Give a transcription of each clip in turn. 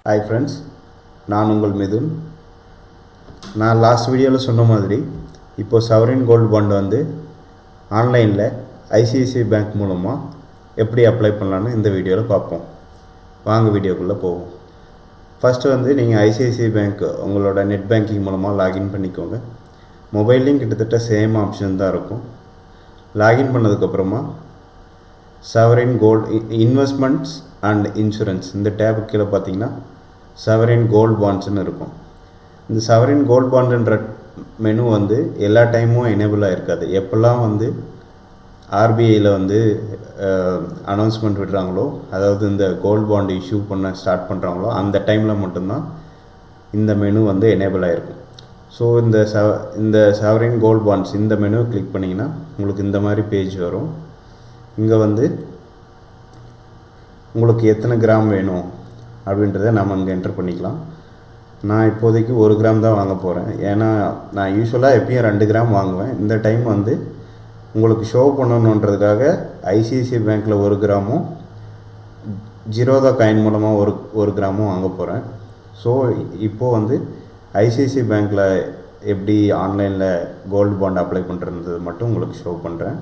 Hi friends, நான் உங்கள் மிதுன். நான் லாஸ்ட் வீடியோவில் சொன்ன மாதிரி இப்போது சவரின் கோல்டு பாண்ட் வந்து ஆன்லைனில் ஐசிஐசிஐ பேங்க் மூலமாக எப்படி அப்ளை பண்ணலான்னு இந்த வீடியோவில் பார்ப்போம். வாங்க வீடியோக்குள்ளே போவோம். ஃபஸ்ட்டு வந்து நீங்கள் ஐசிஐசிஐ பேங்க் உங்களோட நெட் பேங்கிங் மூலமாக லாகின் பண்ணிக்கோங்க. மொபைல்லையும் கிட்டத்தட்ட சேம் ஆப்ஷன் தான் இருக்கும். லாகின் பண்ணதுக்கப்புறமா sovereign gold investments and insurance இந்த டேபுக்கு கீழே பார்த்தீங்கன்னா சவரின் கோல்டு பாண்ட்ஸ்னு இருக்கும். இந்த சவரின் கோல்டு பாண்டுன்ற மெனு வந்து எல்லா டைமும் எனேபிளாக இருக்காது. எப்போல்லாம் வந்து ஆர்பிஐயில் வந்து அனௌன்ஸ்மெண்ட் விடுறாங்களோ, அதாவது இந்த கோல்டு பாண்டு இஷ்யூ பண்ண ஸ்டார்ட் பண்ணுறாங்களோ அந்த டைமில் மட்டும்தான் இந்த மெனு வந்து எனேபிளாக இருக்கும். ஸோ இந்த சவரின் கோல்டு பாண்ட்ஸ் இந்த மெனுவை கிளிக் பண்ணிங்கன்னா உங்களுக்கு இந்த மாதிரி பேஜ் வரும். இங்கே வந்து உங்களுக்கு எத்தனை கிராம் வேணும் அப்படின்றத நம்ம இங்கே என்டர் பண்ணிக்கலாம். நான் இப்போதைக்கு 1 கிராம் தான் வாங்க போகிறேன். ஏன்னா நான் யூஸ்வலாக எப்பயும் 2 கிராம் வாங்குவேன். இந்த டைம் வந்து உங்களுக்கு ஷோ பண்ணணுன்றதுக்காக ஐசிஐசிஐ பேங்க்கில் 1 கிராமும் ஜீரோதா காயின் மூலமாக ஒரு கிராமும் வாங்க போகிறேன். ஸோ இப்போது வந்து ஐசிஐசிஐ பேங்க்கில் எப்படி ஆன்லைனில் கோல்டு பாண்ட் அப்ளை பண்ணுறது மட்டும் உங்களுக்கு ஷோ பண்ணுறேன்.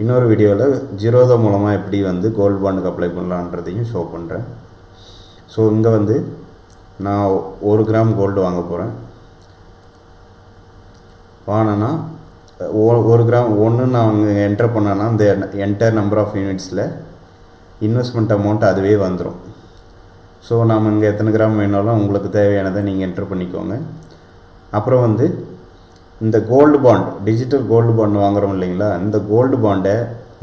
இன்னொரு வீடியோவில் ஜீரோதா மூலமாக எப்படி வந்து கோல்டு பாண்டுக்கு அப்ளை பண்ணலான்றதையும் ஷோ பண்ணுறேன். ஸோ இங்கே வந்து நான் 1 கிராம் கோல்டு வாங்க போகிறேன். வாங்கினா 1 கிராம் நான் அங்கே என்டர் பண்ணேன்னா இந்த என்டர் நம்பர் ஆஃப் யூனிட்ஸில் இன்வெஸ்ட்மெண்ட் அமௌண்ட் அதுவே வந்துடும். ஸோ நாம் இங்கே எத்தனை கிராம் வேணாலும் உங்களுக்கு தேவையானதை நீங்கள் என்டர் பண்ணிக்கோங்க. அப்புறம் வந்து இந்த gold bond digital gold bond வாங்குகிறோம் இல்லைங்களா, இந்த கோல்டு பாண்டை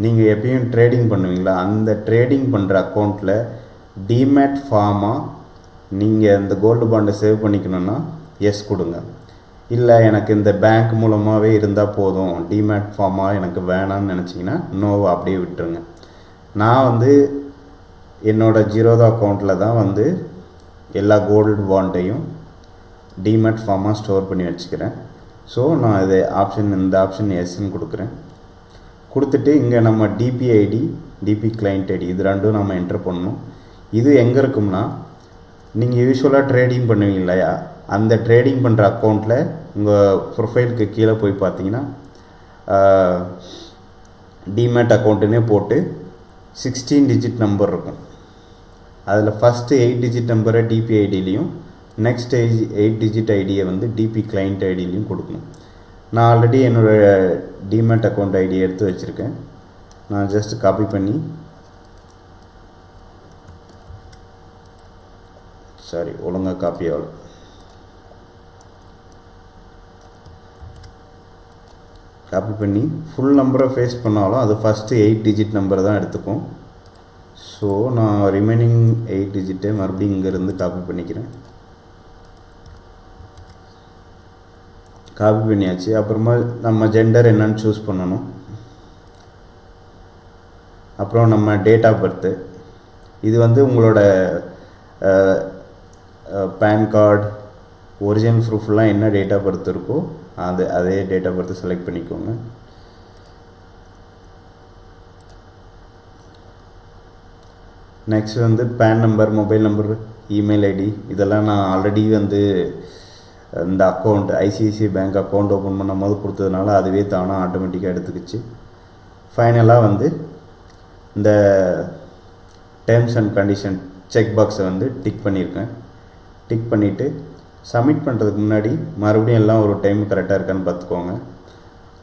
நீங்கள் எப்பயும் ட்ரேடிங் பண்ணுவீங்களா, அந்த ட்ரேடிங் பண்ணுற அக்கௌண்ட்டில் டிமேட் ஃபார்மாக நீங்கள் இந்த கோல்டு பாண்டை சேவ் பண்ணிக்கணுன்னா எஸ் கொடுங்க. இல்லை எனக்கு இந்த பேங்க் மூலமாகவே இருந்தால் போதும், டிமேட் ஃபார்மாக எனக்கு வேணான்னு நினச்சிங்கன்னா நோவை அப்படியே விட்டுருங்க. நான் வந்து என்னோடய ஜீரோதா அக்கௌண்ட்டில் தான் வந்து எல்லா கோல்டு பாண்டையும் டிமேட் ஃபார்மாக ஸ்டோர் பண்ணி வச்சுக்கிறேன். ஸோ நான் இது இந்த ஆப்ஷன் எஸ்ன்னு கொடுக்குறேன். கொடுத்துட்டு இங்கே நம்ம டிபி கிளைண்ட் ஐடி இது ரெண்டும் நம்ம என்டர் பண்ணணும். இது எங்கே இருக்கும்னா, நீங்கள் யூஸ்வலாக ட்ரேடிங் பண்ணுவீங்க இல்லையா, அந்த ட்ரேடிங் பண்ணுற அக்கௌண்ட்டில் உங்கள் ப்ரொஃபைலுக்கு கீழே போய் பார்த்தீங்கன்னா டிமேட் அக்கௌண்ட்டுன்னே போட்டு 16 டிஜிட் நம்பர் இருக்கும். அதில் ஃபஸ்ட்டு 8 டிஜிட் நம்பரை டிபி ஐடியிலையும் நெக்ஸ்ட் 8 டிஜிட் ஐடியை வந்து டிபி கிளைண்ட் ஐடியிலையும் கொடுக்கணும். நான் ஆல்ரெடி என்னோடய டிமேட் அக்கௌண்ட் ஐடியை எடுத்து வச்சுருக்கேன். நான் ஜஸ்ட் காப்பி பண்ணி ஒழுங்காக காப்பி ஆகல. காப்பி பண்ணி ஃபுல் நம்பரை ஃபேஸ் பண்ணாலும் அது ஃபஸ்ட்டு 8 டிஜிட் நம்பரை தான் எடுத்துக்கும். ஸோ நான் ரிமைனிங் 8 டிஜிட்டை மறுபடியும் இங்கேருந்து காப்பி பண்ணிக்கிறேன். காப்பி பண்ணியாச்சு. அப்புறமா நம்ம ஜெண்டர் என்னன்னு சூஸ் பண்ணணும். அப்புறம் நம்ம டேட் ஆஃப் பர்த்து, இது வந்து உங்களோட பேன் கார்டு ஒரிஜினல் ப்ரூஃப்லாம் என்ன டேட் ஆஃப் பர்த் இருக்கோ அதே டேட் ஆஃப் பர்த்து செலக்ட் பண்ணிக்கோங்க. நெக்ஸ்ட் வந்து PAN number, mobile number, email ID இதெல்லாம் நான் ஆல்ரெடி வந்து இந்த account ICICI bank account open பண்ணும் போது கொடுத்ததுனால அதுவே தானாக ஆட்டோமேட்டிக்காக எடுத்துக்கிச்சு. ஃபைனலாக வந்து இந்த டேர்ம்ஸ் அண்ட் கண்டிஷன் செக் பாக்ஸை வந்து டிக் பண்ணியிருக்கேன். டிக் பண்ணிவிட்டு சப்மிட் பண்ணுறதுக்கு முன்னாடி மறுபடியும் எல்லாம் ஒரு டைம் கரெக்டாக இருக்கான்னு பார்த்துக்கோங்க.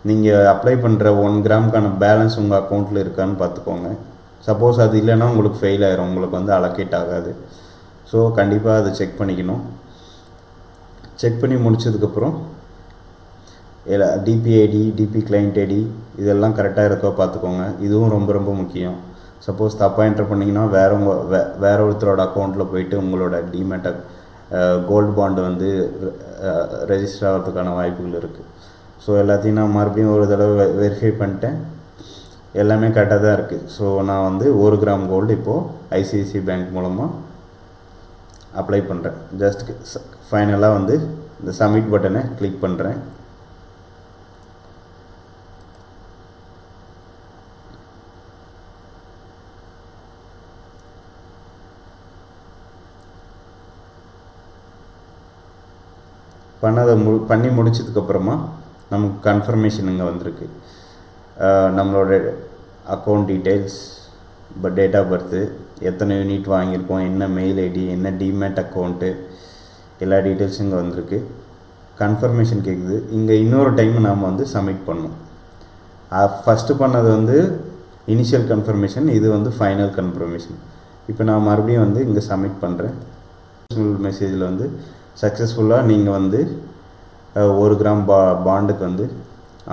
நீங்கள் அப்ளை பண்ணுற 1 கிராமுக்கான பேலன்ஸ் உங்கள் அக்கௌண்ட்டில் இருக்கான்னு பார்த்துக்கோங்க. சப்போஸ் அது இல்லைன்னா உங்களுக்கு ஃபெயில் ஆகிரும், உங்களுக்கு வந்து அலோகேட் ஆகாது. ஸோ கண்டிப்பாக அதை செக் பண்ணிக்கணும். செக் பண்ணி முடிச்சதுக்கப்புறம் DP ID, DP client ID இதெல்லாம் கரெக்டாக இருக்கோ பார்த்துக்கோங்க. இதுவும் ரொம்ப ரொம்ப முக்கியம். சப்போஸ் தப்பாக என்டர் பண்ணிங்கன்னா வேற ஒருத்தரோட அக்கௌண்ட்டில் போயிட்டு உங்களோட டிமேட் கோல்டு பாண்டு வந்து ரெஜிஸ்டர் ஆகிறதுக்கான வாய்ப்புகள் இருக்குது. ஸோ எல்லாத்தையும் நான் மறுபடியும் ஒரு தடவை வெரிஃபை பண்ணிட்டேன். எல்லாமே கரெக்டாக தான் இருக்குது. ஸோ நான் வந்து 1 கிராம் கோல்டு இப்போது ஐசிஐசிஐ பேங்க் மூலமாக அப்ளை பண்ணுறேன். ஜஸ்ட் ஃபைனலாக வந்து இந்த சப்மிட் பட்டனை கிளிக் பண்ணுறேன். பண்ணி முடிச்சதுக்கப்புறமா நமக்கு கன்ஃபர்மேஷன் இங்கே வந்திருக்கு. நம்மளோட account details, date of birth, எத்தனை யூனிட் வாங்கியிருக்கோம், என்ன மெயில் ஐடி, என்ன டிமேட் அக்கௌண்ட்டு, எல்லா டீட்டெயில்ஸும் இங்கே வந்திருக்கு. கன்ஃபர்மேஷன் கேட்குது. இங்கே இன்னொரு டைம் நாம் வந்து சப்மிட் பண்ணணும். ஃபஸ்ட்டு பண்ணது வந்து இனிஷியல் கன்ஃபர்மேஷன், இது வந்து ஃபைனல் கன்ஃபர்மேஷன். இப்போ நான் மறுபடியும் வந்து இங்கே சப்மிட் பண்ணுறேன். மெசேஜில் வந்து சக்ஸஸ்ஃபுல்லாக நீங்கள் வந்து 1 கிராம் பாண்டுக்கு வந்து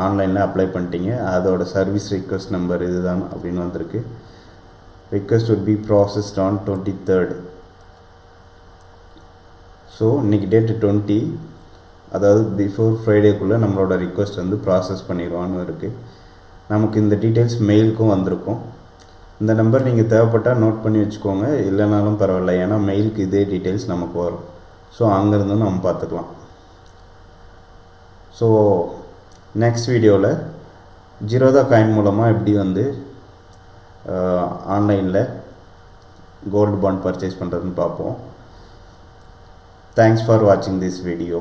ஆன்லைனில் அப்ளை பண்ணிட்டீங்க. அதோட சர்வீஸ் ரிக்வெஸ்ட் நம்பர் இதுதான் அப்படின்னு வந்திருக்கு. Request would be processed on 23rd. So இன்றைக்கி டேட்டு 20, அதாவது பிஃபோர் ஃப்ரைடேக்குள்ளே நம்மளோட ரிக்வெஸ்ட் வந்து ப்ராசஸ் பண்ணிடுவான்னு இருக்குது. நமக்கு இந்த டீட்டெயில்ஸ் மெயிலுக்கும் வந்திருக்கும். இந்த நம்பர் நீங்கள் தேவைப்பட்டால் நோட் பண்ணி வச்சுக்கோங்க, இல்லைனாலும் பரவாயில்ல. ஏன்னா மெயிலுக்கு இதே டீட்டெயில்ஸ் நமக்கு வரும். ஸோ அங்கேருந்து நம்ம பார்த்துக்கலாம். ஸோ நெக்ஸ்ட் வீடியோவில் ஜீரோதா காயின் மூலமாக எப்படி வந்து ஆன்லைனில் கோல்டு பாண்ட் பர்ச்சேஸ் பண்ணுறதுன்னு பார்ப்போம். தேங்க்ஸ் ஃபார் வாட்சிங் திஸ் வீடியோ.